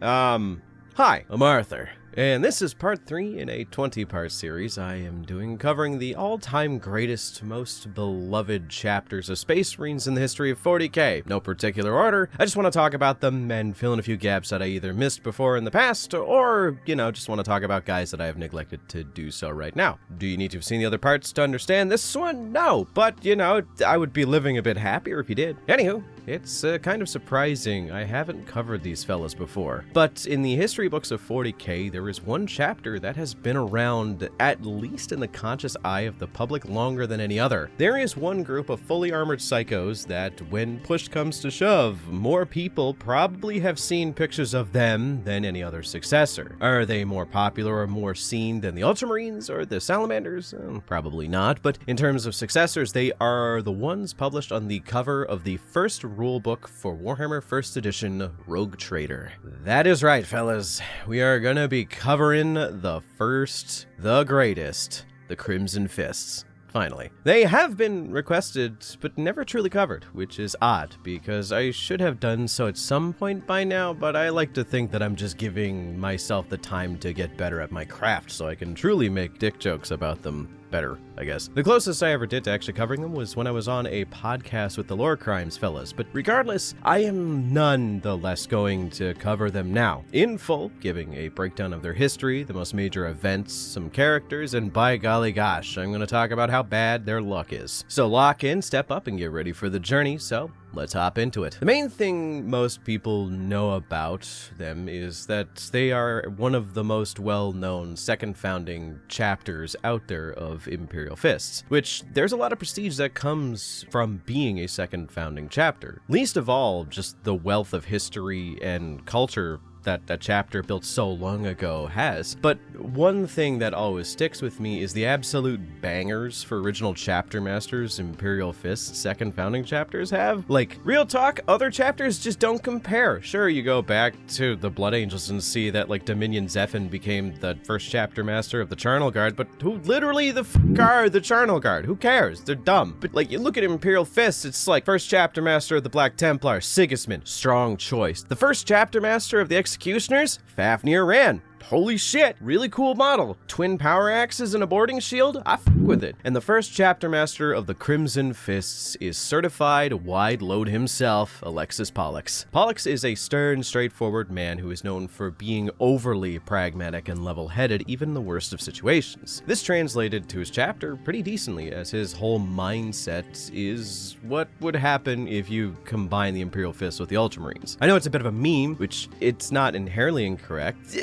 Hi, I'm Arthur, and this is part 3 in a 20-part series I am doing covering the all-time greatest, most beloved chapters of Space Marines in the history of 40k. No particular order, I just want to talk about them and fill in a few gaps that I either missed before in the past, or, just want to talk about guys that I have neglected to do so right now. Do you need to have seen the other parts to understand this one? No, but, I would be living a bit happier if you did. Anywho, it's kind of surprising I haven't covered these fellas before, but in the history books of 40k, there is one chapter that has been around, at least in the conscious eye of the public, longer than any other. There is one group of fully armored psychos that, when push comes to shove, more people probably have seen pictures of them than any other successor. Are they more popular or more seen than the Ultramarines or the Salamanders? Probably not, but in terms of successors, they are the ones published on the cover of the first rulebook for Warhammer 1st Edition Rogue Trader. That is right, fellas. We are gonna be covering the first, the greatest, the Crimson Fists. Finally. They have been requested, but never truly covered, which is odd, because I should have done so at some point by now, but I like to think that I'm just giving myself the time to get better at my craft so I can truly make dick jokes about them better, I guess. The closest I ever did to actually covering them was when I was on a podcast with the Lore Crimes fellas, but regardless, I am nonetheless going to cover them now, in full, giving a breakdown of their history, the most major events, some characters, and by golly gosh, I'm going to talk about how bad their luck is. So lock in, step up, and get ready for the journey, so let's hop into it. The main thing most people know about them is that they are one of the most well-known second founding chapters out there of Imperial Fists, which there's a lot of prestige that comes from being a second founding chapter. Least of all, just the wealth of history and culture that chapter built so long ago has. But one thing that always sticks with me is the absolute bangers for original chapter masters Imperial Fist's second founding chapters have. Like, real talk, other chapters just don't compare. Sure, you go back to the Blood Angels and see that, like, Dominion Zephin became the first chapter master of the Charnel Guard, but who literally the f*** are the Charnel Guard? Who cares? They're dumb. But, like, you look at Imperial Fists, it's like first chapter master of the Black Templar, Sigismund, strong choice. The first chapter master of the Executioners, Fafnir Rynn. Holy shit, really cool model. Twin power axes and a boarding shield? I f*** with it. And the first chapter master of the Crimson Fists is certified wide load himself, Alexis Pollux. Pollux is a stern, straightforward man who is known for being overly pragmatic and level-headed, even in the worst of situations. This translated to his chapter pretty decently, as his whole mindset is what would happen if you combine the Imperial Fists with the Ultramarines. I know it's a bit of a meme, which it's not inherently incorrect.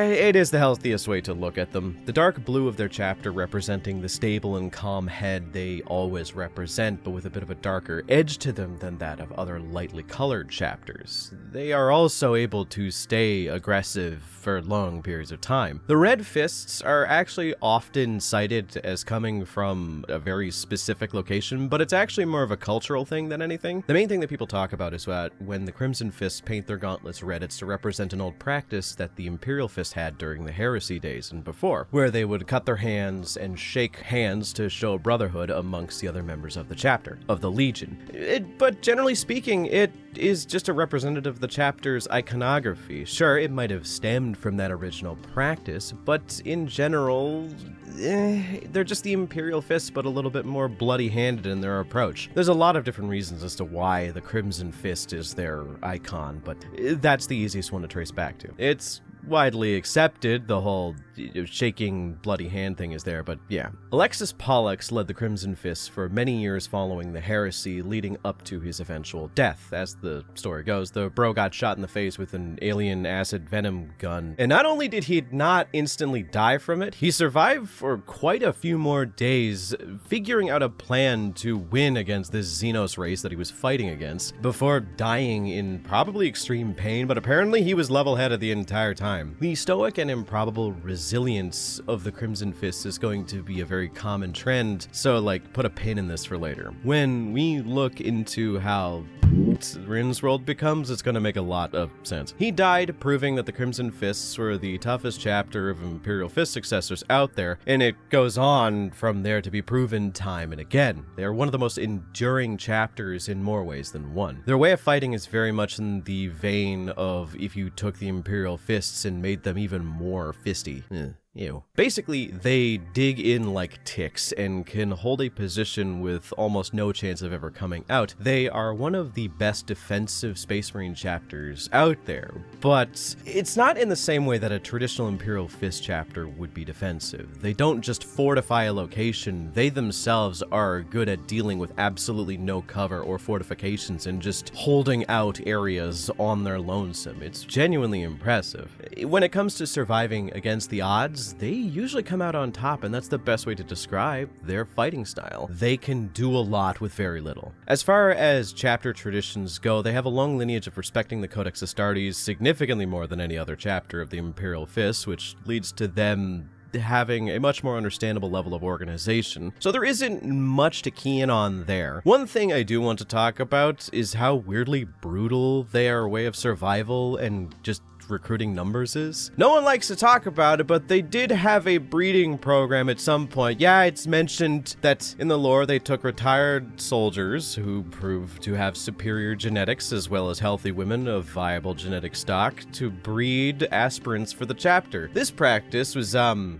It is the healthiest way to look at them. The dark blue of their chapter representing the stable and calm head they always represent, but with a bit of a darker edge to them than that of other lightly colored chapters. They are also able to stay aggressive for long periods of time. The red fists are actually often cited as coming from a very specific location, but it's actually more of a cultural thing than anything. The main thing that people talk about is that when the Crimson Fists paint their gauntlets red, it's to represent an old practice that the Imperial Fist had during the heresy days and before, where they would cut their hands and shake hands to show brotherhood amongst the other members of the chapter, of the Legion. But generally speaking, it is just a representative of the chapter's iconography. Sure, it might have stemmed from that original practice, but in general, they're just the Imperial Fists, but a little bit more bloody-handed in their approach. There's a lot of different reasons as to why the Crimson Fist is their icon, but that's the easiest one to trace back to. It's widely accepted, the whole shaking bloody hand thing is there, but yeah. Alexis Pollux led the Crimson Fists for many years following the heresy, leading up to his eventual death. As the story goes, the bro got shot in the face with an alien acid venom gun, and not only did he not instantly die from it, he survived for quite a few more days, figuring out a plan to win against this Xenos race that he was fighting against, before dying in probably extreme pain, but apparently he was level-headed the entire time. The stoic and improbable resilience of the Crimson Fist is going to be a very common trend, so like put a pin in this for later. When we look into how Rynn's world becomes, it's gonna make a lot of sense. He died, proving that the Crimson Fists were the toughest chapter of Imperial Fist successors out there, and it goes on from there to be proven time and again. They are one of the most enduring chapters in more ways than one. Their way of fighting is very much in the vein of if you took the Imperial Fists and made them even more fisty. Ew. Basically, they dig in like ticks and can hold a position with almost no chance of ever coming out. They are one of the best defensive Space Marine chapters out there, but it's not in the same way that a traditional Imperial Fist chapter would be defensive. They don't just fortify a location, they themselves are good at dealing with absolutely no cover or fortifications and just holding out areas on their lonesome. It's genuinely impressive. When it comes to surviving against the odds, they usually come out on top, and that's the best way to describe their fighting style. They can do a lot with very little. As far as chapter traditions go, they have a long lineage of respecting the Codex Astartes significantly more than any other chapter of the Imperial Fist, which leads to them having a much more understandable level of organization. So there isn't much to key in on there. One thing I do want to talk about is how weirdly brutal their way of survival and just recruiting numbers is. No one likes to talk about it, but they did have a breeding program at some point. Yeah, it's mentioned that in the lore they took retired soldiers who proved to have superior genetics as well as healthy women of viable genetic stock to breed aspirants for the chapter. This practice was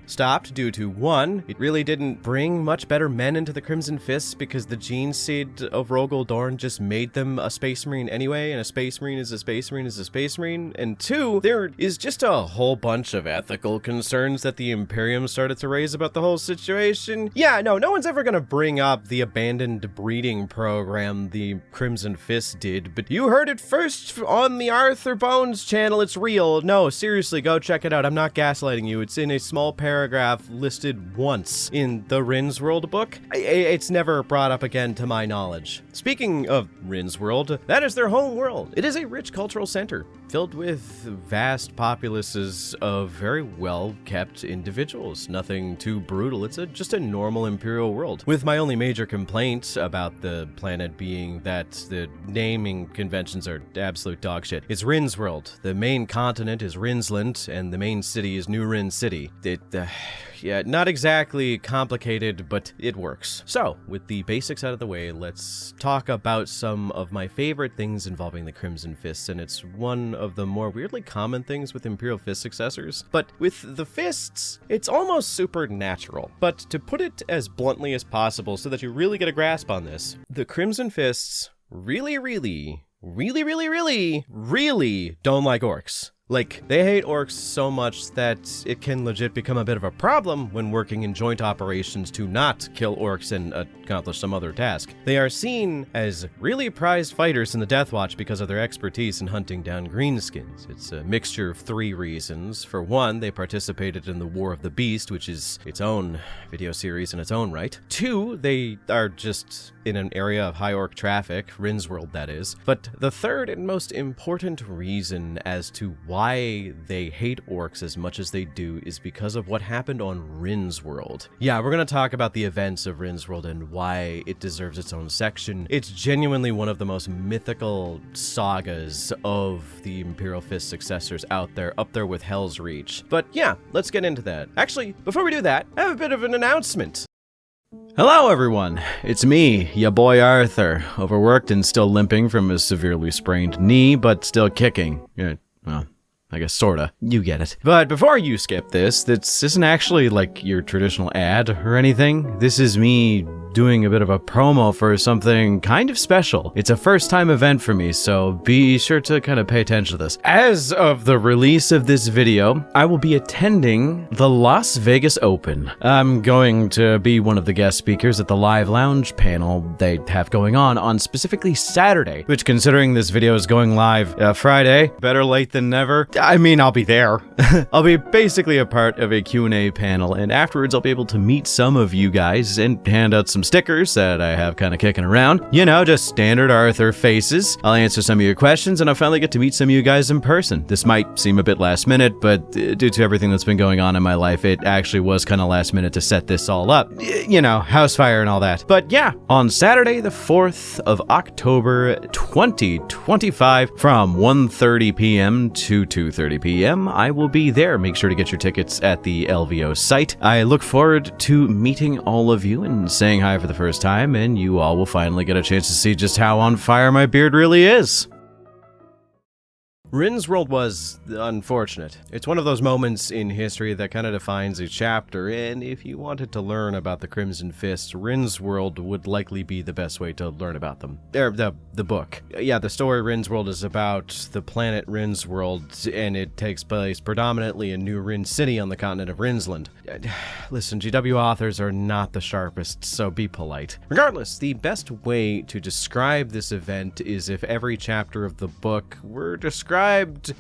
stopped due to, one, it really didn't bring much better men into the Crimson Fists because the gene seed of Rogel Dorn just made them a Space Marine anyway, and a Space Marine is a Space Marine is a Space Marine, and two, there is just a whole bunch of ethical concerns that the Imperium started to raise about the whole situation. Yeah, no one's ever gonna bring up the abandoned breeding program the Crimson Fist did, but you heard it first on the Arthur Bones channel. It's real. No, seriously, go check it out. I'm not gaslighting you. It's in a small paragraph listed once in the Rynn's World book. It's never brought up again to my knowledge. Speaking of Rynn's World, that is their home world. It is a rich cultural center filled with vast populaces of very well-kept individuals. Nothing too brutal. It's just a normal Imperial world. With my only major complaint about the planet being that the naming conventions are absolute dog shit. It's Rynn's World. The main continent is Rynnsland, and the main city is New Rynn City. Yeah, not exactly complicated, but it works. So, with the basics out of the way, let's talk about some of my favorite things involving the Crimson Fists, and it's one of the more weirdly common things with Imperial Fist successors. But with the Fists, it's almost supernatural. But to put it as bluntly as possible so that you really get a grasp on this, the Crimson Fists really don't like orcs. Like, they hate orcs so much that it can legit become a bit of a problem when working in joint operations to not kill orcs and accomplish some other task. They are seen as really prized fighters in the Death Watch because of their expertise in hunting down greenskins. It's a mixture of three reasons. For one, they participated in the War of the Beast, which is its own video series in its own right. Two, they are just in an area of high orc traffic, Rynn's World that is. But the third and most important reason as to why they hate orcs as much as they do is because of what happened on Rynn's World. Yeah, we're gonna talk about the events of Rynn's World and why it deserves its own section. It's genuinely one of the most mythical sagas of the Imperial Fist successors out there, up there with Hell's Reach. But yeah, let's get into that. Actually, before we do that, I have a bit of an announcement. Hello everyone, it's me, ya boy Arthur, overworked and still limping from a severely sprained knee, but still kicking. Yeah, well, I guess sorta. You get it. But before you skip this isn't actually like your traditional ad or anything. This is me doing a bit of a promo for something kind of special. It's a first-time event for me, so be sure to kind of pay attention to this. As of the release of this video, I will be attending the Las Vegas Open. I'm going to be one of the guest speakers at the live lounge panel they have going on specifically Saturday, which, considering this video is going live Friday, better late than never. I mean, I'll be there. I'll be basically a part of a Q&A panel, and afterwards I'll be able to meet some of you guys and hand out some some stickers that I have kind of kicking around. You know, just standard Arthur faces. I'll answer some of your questions, and I'll finally get to meet some of you guys in person. This might seem a bit last minute, but due to everything that's been going on in my life, it actually was kind of last minute to set this all up. You know, house fire and all that. But yeah, on Saturday, the 4th of October, 2025, from 1:30 p.m. to 2:30 p.m., I will be there. Make sure to get your tickets at the LVO site. I look forward to meeting all of you and saying hi for the first time, and you all will finally get a chance to see just how on fire my beard really is. Rynn's world was unfortunate. It's one of those moments in history that kind of defines a chapter, and if you wanted to learn about the Crimson Fist, Rynn's world would likely be the best way to learn about them. The book. Yeah, the story Rynn's world is about the planet Rynn's world, and it takes place predominantly in New Rynn City on the continent of Rynnsland. Listen, GW authors are not the sharpest, so be polite. Regardless, the best way to describe this event is if every chapter of the book were described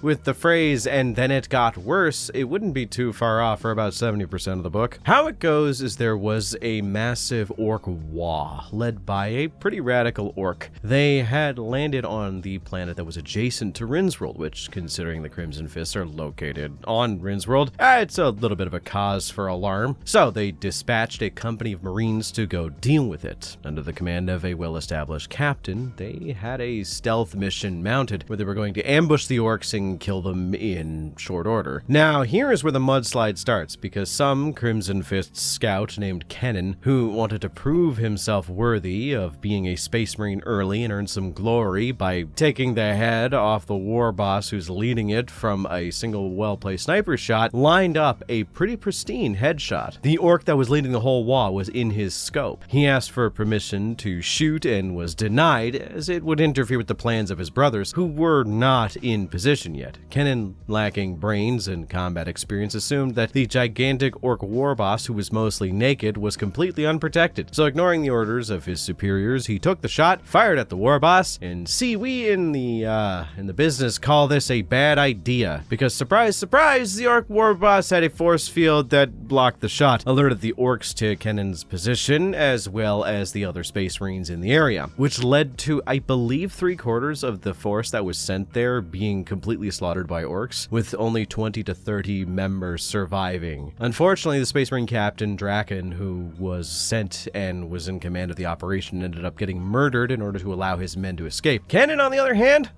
with the phrase, "and then it got worse," it wouldn't be too far off for about 70% of the book. How it goes is there was a massive orc Wa, led by a pretty radical orc. They had landed on the planet that was adjacent to Rynn's world, which, considering the Crimson Fists are located on Rynn's world, it's a little bit of a cause for alarm. So they dispatched a company of Marines to go deal with it. Under the command of a well-established captain, they had a stealth mission mounted where they were going to ambush the orcs and kill them in short order. Now, here is where the mudslide starts, because some Crimson Fist scout named Kennen, who wanted to prove himself worthy of being a Space Marine early and earn some glory by taking the head off the war boss who's leading it from a single well-placed sniper shot, lined up a pretty pristine headshot. The orc that was leading the whole Wa was in his scope. He asked for permission to shoot and was denied, as it would interfere with the plans of his brothers, who were not in position yet. Kennen, lacking brains and combat experience, assumed that the gigantic orc war boss, who was mostly naked, was completely unprotected. So, ignoring the orders of his superiors, he took the shot, fired at the war boss, and we in the business call this a bad idea, because surprise, surprise, the orc war boss had a force field that blocked the shot, alerted the orcs to Kennen's position, as well as the other Space Marines in the area, which led to, I believe, 3/4 of the force that was sent there being completely slaughtered by orcs, with only 20 to 30 members surviving. Unfortunately, the Space Marine captain, Draken, who was sent and was in command of the operation, ended up getting murdered in order to allow his men to escape. Kennen, on the other hand,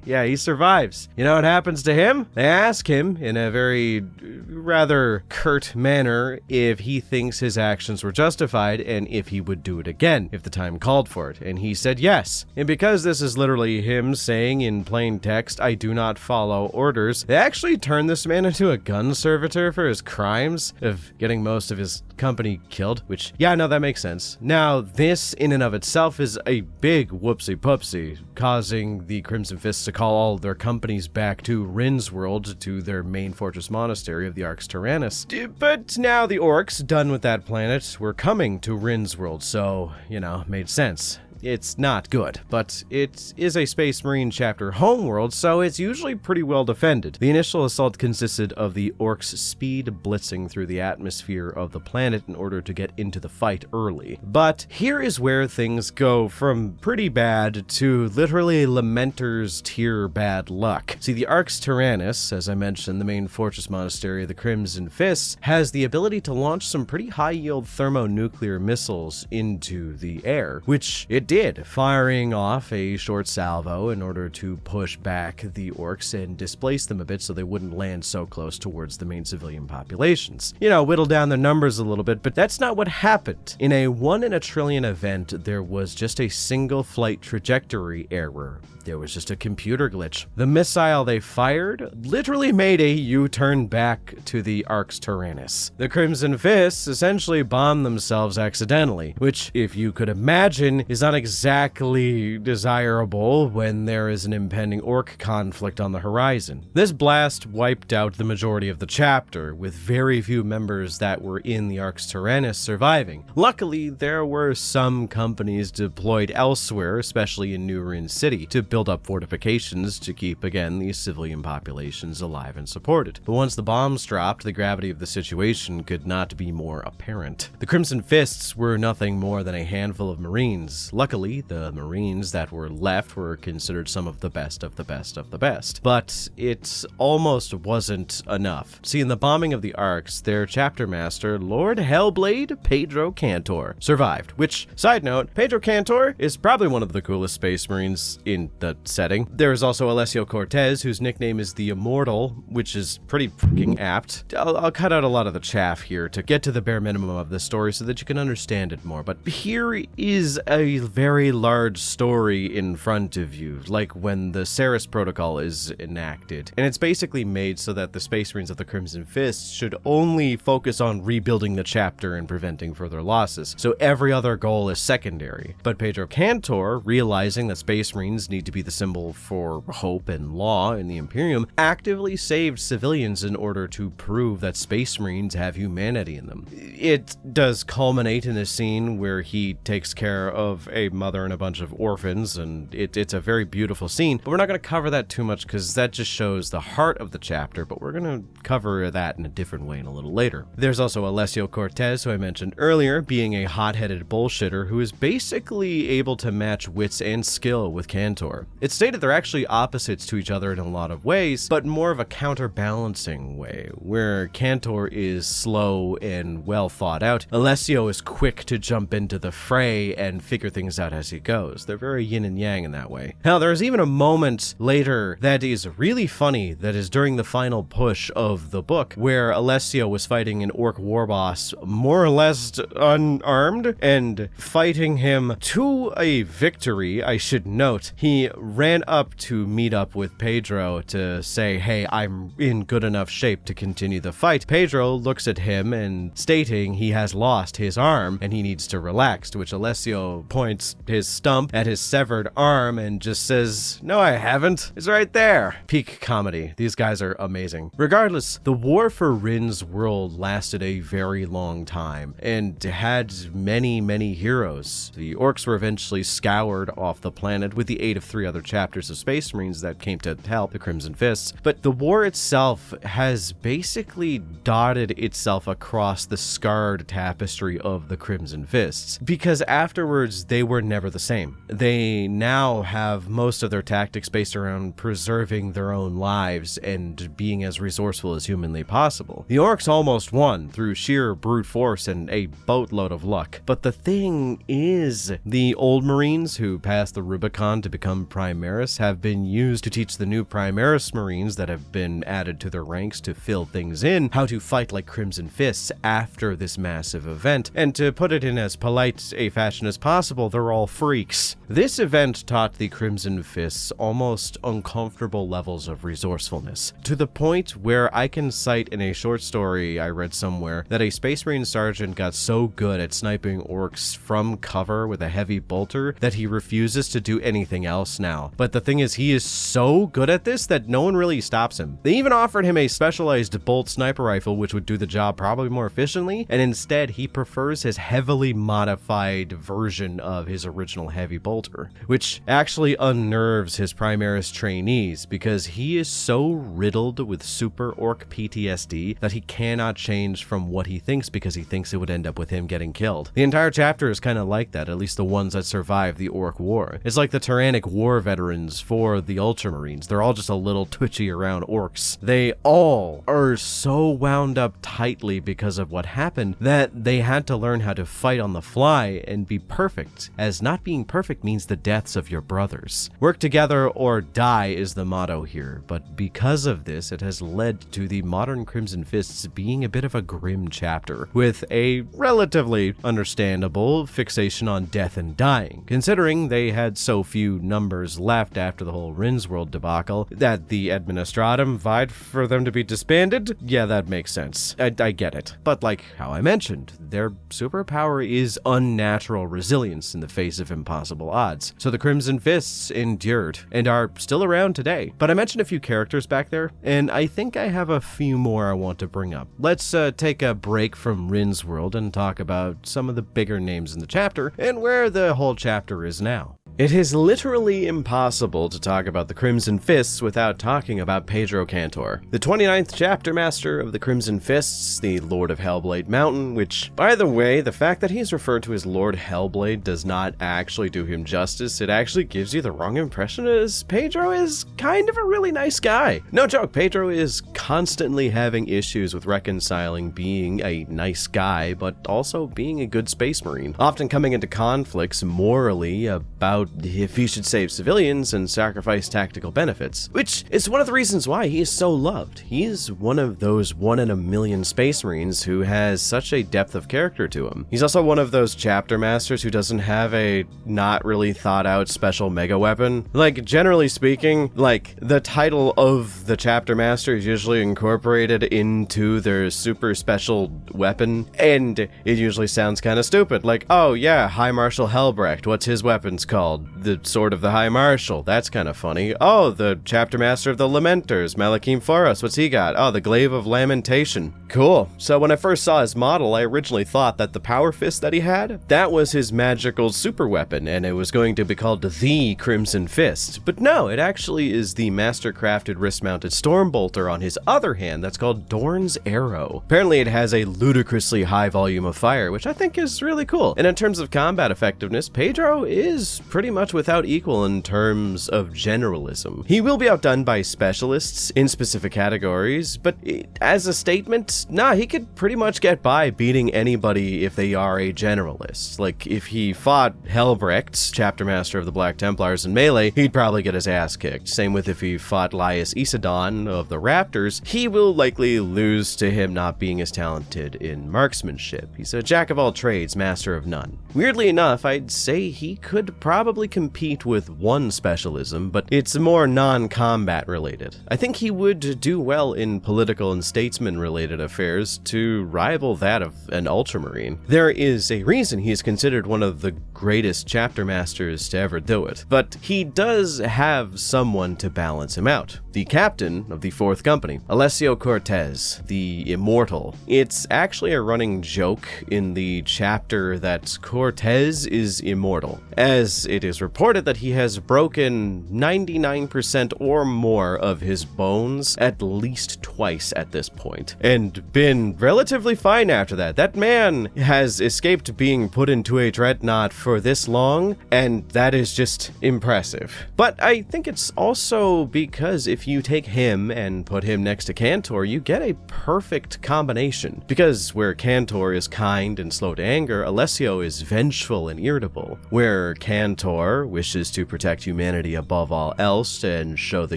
yeah, he survives. You know what happens to him? They ask him, in a very rather curt manner, if he thinks his actions were justified and if he would do it again, if the time called for it. And he said yes. And because this is literally him saying in plain text, "I do not follow orders," they actually turned this man into a gun servitor for his crimes of getting most of his company killed, which, yeah, no, that makes sense. Now, this in and of itself is a big whoopsie-poopsie, causing the Crimson Fists to call all their companies back to Rynn's world, to their main fortress monastery of the Arx Tyrannus. But now the orcs, done with that planet, were coming to Rynn's world, so, you know, made sense. It's not good, but it is a Space Marine chapter homeworld, so it's usually pretty well defended. The initial assault consisted of the orcs speed blitzing through the atmosphere of the planet in order to get into the fight early. But here is where things go from pretty bad to literally Lamenter's tier bad luck. See, the Arx Tyrannus, as I mentioned, the main fortress monastery of the Crimson Fists, has the ability to launch some pretty high-yield thermonuclear missiles into the air, which it did, firing off a short salvo in order to push back the orcs and displace them a bit so they wouldn't land so close towards the main civilian populations. You know, whittle down the numbers a little bit, but that's not what happened. In a 1 in a trillion event, there was just a single flight trajectory error. There was just a computer glitch. The missile they fired literally made a U-turn back to the Arx Tyrannus. The Crimson Fists essentially bombed themselves accidentally, which, if you could imagine, is not exactly desirable when there is an impending orc conflict on the horizon. This blast wiped out the majority of the chapter, with very few members that were in the Arx Tyrannus surviving. Luckily, there were some companies deployed elsewhere, especially in New Rynn City, to build up fortifications to keep, again, the civilian populations alive and supported. But once the bombs dropped, the gravity of the situation could not be more apparent. The Crimson Fists were nothing more than a handful of Marines. Luckily, the Marines that were left were considered some of the best of the best of the best. But it almost wasn't enough. See, in the bombing of the Arx, their chapter master, Lord Hellblade Pedro Cantor, survived, which, side note, Pedro Cantor is probably one of the coolest Space Marines in the setting. There is also Alessio Cortez, whose nickname is the Immortal, which is pretty fucking apt. I'll cut out a lot of the chaff here to get to the bare minimum of the story so that you can understand it more, but here is a very large story in front of you, like when the Ceres Protocol is enacted, and it's basically made so that the Space Marines of the Crimson Fist should only focus on rebuilding the chapter and preventing further losses, so every other goal is secondary. But Pedro Cantor, realizing that Space Marines need to be the symbol for hope and law in the Imperium, actively saved civilians in order to prove that Space Marines have humanity in them. It does culminate in a scene where he takes care of a mother and a bunch of orphans, and it's a very beautiful scene, but we're not going to cover that too much because that just shows the heart of the chapter, but we're going to cover that in a different way in a little later. There's also Alessio Cortez, who I mentioned earlier, being a hot-headed bullshitter who is basically able to match wits and skill with Cantor. It's stated they're actually opposites to each other in a lot of ways, but more of a counterbalancing way, where Cantor is slow and well thought out. Alessio is quick to jump into the fray and figure things out as he goes. They're very yin and yang in that way. Now, there's even a moment later that is really funny, that is during the final push of the book, where Alessio was fighting an orc war boss more or less unarmed and fighting him to a victory. I should note, he ran up to meet up with Pedro to say, hey, I'm in good enough shape to continue the fight. Pedro looks at him and stating he has lost his arm and he needs to relax, to which Alessio points his stump at his severed arm and just says, no, I haven't. It's right there. Peak comedy. These guys are amazing. Regardless, the war for Rynn's world lasted a very long time and had many, many heroes. The orcs were eventually scoured off the planet with the aid of 3 other chapters of Space Marines that came to help the Crimson Fists, but the war itself has basically dotted itself across the scarred tapestry of the Crimson Fists, because afterwards they were never the same. They now have most of their tactics based around preserving their own lives and being as resourceful as humanly possible. The orcs almost won through sheer brute force and a boatload of luck, but the thing is, the old Marines who passed the Rubicon to become Primaris have been used to teach the new Primaris Marines that have been added to their ranks to fill things in how to fight like Crimson Fists after this massive event, and to put it in as polite a fashion as possible, they're all freaks. This event taught the Crimson Fists almost uncomfortable levels of resourcefulness, to the point where I can cite in a short story I read somewhere that a Space Marine sergeant got so good at sniping orcs from cover with a heavy bolter that he refuses to do anything else now. But the thing is, he is so good at this that no one really stops him. They even offered him a specialized bolt sniper rifle which would do the job probably more efficiently, and instead he prefers his heavily modified version of his original heavy bolter, which actually unnerves his Primaris trainees because he is so riddled with super orc PTSD that he cannot change from what he thinks because he thinks it would end up with him getting killed. The entire chapter is kind of like that, at least the ones that survived the orc war. It's like the Tyrannic war veterans for the Ultramarines. They're all just a little twitchy around orcs. They all are so wound up tightly because of what happened that they had to learn how to fight on the fly and be perfect, as not being perfect means the deaths of your brothers. Work together or die is the motto here, but because of this, it has led to the modern Crimson Fists being a bit of a grim chapter, with a relatively understandable fixation on death and dying, considering they had so few numbers left after the whole Rynn's World debacle that the Administratum vied for them to be disbanded. Yeah, that makes sense. I get it. But like how I mentioned, their superpower is unnatural resilience in the face of impossible odds. So the Crimson Fists endured and are still around today. But I mentioned a few characters back there, and I think I have a few more I want to bring up. Let's take a break from Rynn's world and talk about some of the bigger names in the chapter and where the whole chapter is now. It is literally impossible to talk about the Crimson Fists without talking about Pedro Cantor, the 29th chapter master of the Crimson Fists, the Lord of Hellblade Mountain, which, by the way, the fact that he's referred to as Lord Hellblade does not actually do him justice. It actually gives you the wrong impression, as Pedro is kind of a really nice guy. No joke, Pedro is constantly having issues with reconciling being a nice guy, but also being a good space marine, often coming into conflicts morally about if he should save civilians and sacrifice tactical benefits, which is one of the reasons why he is so loved. He's one of those 1 in a million space marines who has such a depth of character to him. He's also one of those chapter masters who doesn't have a not really thought out special mega weapon. Like, generally speaking, like, the title of the chapter master is usually incorporated into their super special weapon, and it usually sounds kind of stupid. Like, oh yeah, High Marshal Helbrecht, what's his weapons called? The Sword of the High Marshal. That's kind of funny. Oh, the chapter master of the Lamenters, Malakim Foros. What's he got? Oh, the Glaive of Lamentation. Cool. So when I first saw his model, I originally thought that the Power Fist that he had, that was his magical super weapon, and it was going to be called the Crimson Fist. But no, it actually is the master-crafted wrist-mounted Stormbolter on his other hand that's called Dorn's Arrow. Apparently it has a ludicrously high volume of fire, which I think is really cool. And in terms of combat effectiveness, Pedro is pretty much without equal in terms of generalism. He will be outdone by specialists in specific categories, but as a statement, nah, he could pretty much get by beating anybody if they are a generalist. Like, if he fought Helbrecht, chapter master of the Black Templars, in melee, he'd probably get his ass kicked. Same with if he fought Laius Isidon of the Raptors, he will likely lose to him not being as talented in marksmanship. He's a jack of all trades, master of none. Weirdly enough, I'd say he could probably compete with one specialism, but it's more non-combat related. I think he would do well in political and statesman-related affairs to rival that of an Ultramarine. There is a reason he is considered one of the greatest chapter masters to ever do it, but he does have someone to balance him out. The captain of the 4th Company, Alessio Cortez, the Immortal. It's actually a running joke in the chapter that Cortez is immortal, as it is reported that he has broken 99% or more of his bones at least twice at this point, and been relatively fine after that. That man has escaped being put into a dreadnought for this long, and that is just impressive. But I think it's also because if you take him and put him next to Cantor, you get a perfect combination. Because where Cantor is kind and slow to anger, Alessio is vengeful and irritable. Where Cantor wishes to protect humanity above all else and show the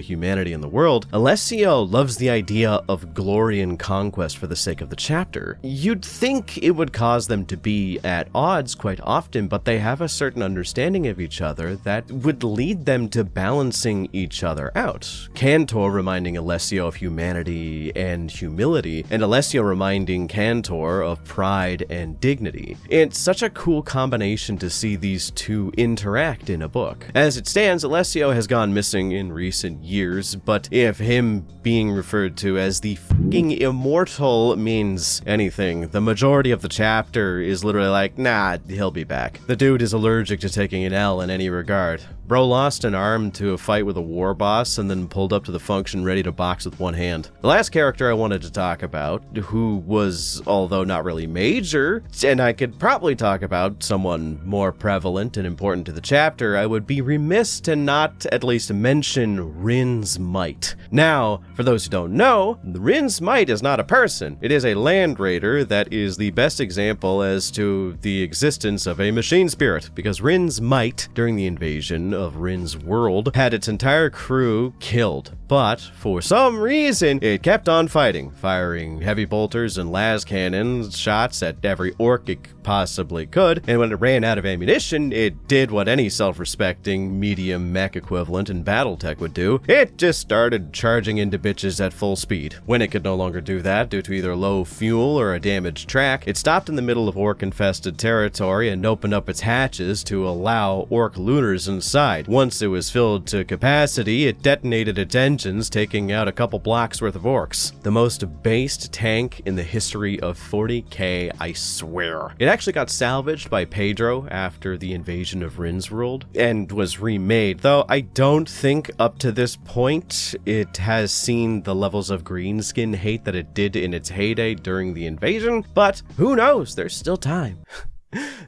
humanity in the world, Alessio loves the idea of glory and conquest for the sake of the chapter. You'd think it would cause them to be at odds quite often, but they have a certain understanding of each other that would lead them to balancing each other out. Cantor reminding Alessio of humanity and humility, and Alessio reminding Cantor of pride and dignity. It's such a cool combination to see these two interact in a book. As it stands, Alessio has gone missing in recent years, but if him being referred to as the fucking immortal means anything, the majority of the chapter is literally like, nah, he'll be back. The dude is allergic to taking an L in any regard. Bro lost an arm to a fight with a war boss and then pulled up to the function ready to box with one hand. The last character I wanted to talk about, who was, although not really major, and I could probably talk about someone more prevalent and important to the chapter, I would be remiss to not at least mention Rynn's Might. Now, for those who don't know, Rynn's Might is not a person. It is a land raider that is the best example as to the existence of a machine spirit, because Rynn's Might, during the invasion of Rynn's world, had its entire crew killed, but for some reason it kept on fighting, firing heavy bolters and las cannon shots at every orc it possibly could, and when it ran out of ammunition, it did what any self-respecting medium mech equivalent in Battletech would do. It just started charging into bitches at full speed. When it could no longer do that due to either low fuel or a damaged track, it stopped in the middle of orc-infested territory and opened up its hatches to allow orc looters inside. Once it was filled to capacity, it detonated its engines, taking out a couple blocks worth of orcs. The most based tank in the history of 40k, I swear. It actually got salvaged by Pedro after the invasion of Rynn's world and was remade, though I don't think up to this point it has seen the levels of greenskin hate that it did in its heyday during the invasion, but who knows, there's still time.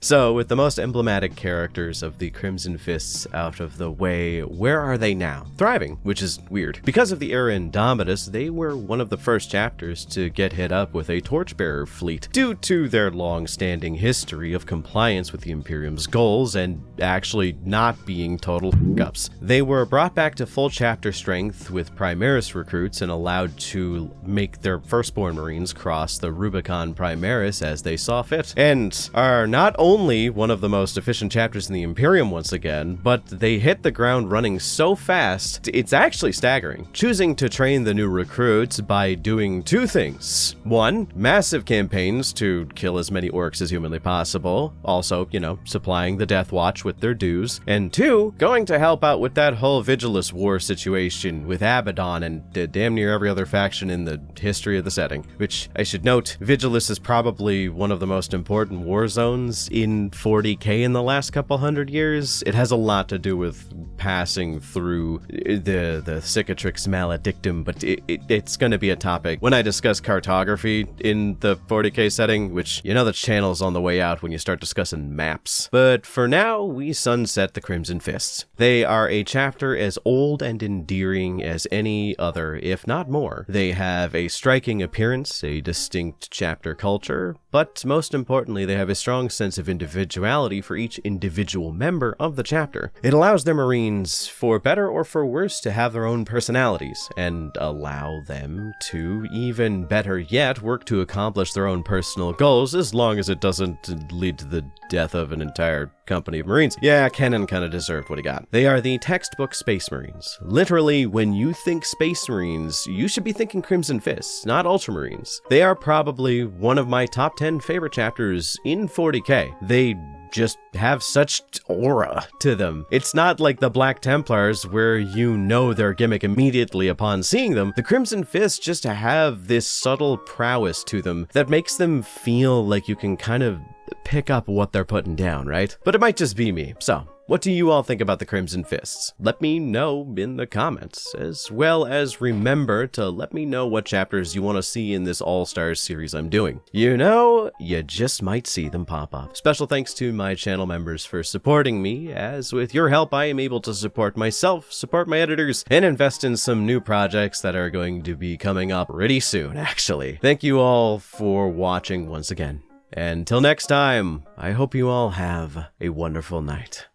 So, with the most emblematic characters of the Crimson Fists out of the way, where are they now? Thriving, which is weird. Because of the era Indomitus, they were one of the first chapters to get hit up with a torchbearer fleet, due to their long-standing history of compliance with the Imperium's goals and actually not being total f***ups. They were brought back to full chapter strength with Primaris recruits and allowed to make their firstborn Marines cross the Rubicon Primaris as they saw fit, and are not only one of the most efficient chapters in the Imperium once again, but they hit the ground running so fast, it's actually staggering. Choosing to train the new recruits by doing two things. One, massive campaigns to kill as many orcs as humanly possible, also, supplying the Death Watch with their dues. And two, going to help out with that whole Vigilus war situation with Abaddon and damn near every other faction in the history of the setting. Which, I should note, Vigilus is probably one of the most important war zones in 40k in the last couple hundred years. It has a lot to do with passing through the cicatrix maledictum, but it's going to be a topic when I discuss cartography in the 40k setting, which the channel's on the way out when you start discussing maps. But for now, we sunset the Crimson Fists. They are a chapter as old and endearing as any other, if not more. They have a striking appearance, a distinct chapter culture, but most importantly, they have a strong sense of individuality for each individual member of the chapter. It allows their Marines, for better or for worse, to have their own personalities, and allow them to, even better yet, work to accomplish their own personal goals, as long as it doesn't lead to the death of an entire company of Marines. Yeah, Kenan kind of deserved what he got. They are the textbook Space Marines. Literally, when you think Space Marines, you should be thinking Crimson Fists, not Ultramarines. They are probably one of my top 10 favorite chapters in 40k. They just have such aura to them. It's not like the Black Templars where their gimmick immediately upon seeing them. The Crimson Fists just have this subtle prowess to them that makes them feel like you can kind of pick up what they're putting down, right? But it might just be me. So, what do you all think about the Crimson Fists? Let me know in the comments, as well as remember to let me know what chapters you want to see in this All-Stars series I'm doing. You just might see them pop up. Special thanks to my channel members for supporting me, as with your help I am able to support myself, support my editors, and invest in some new projects that are going to be coming up pretty soon, actually. Thank you all for watching once again. And till next time, I hope you all have a wonderful night.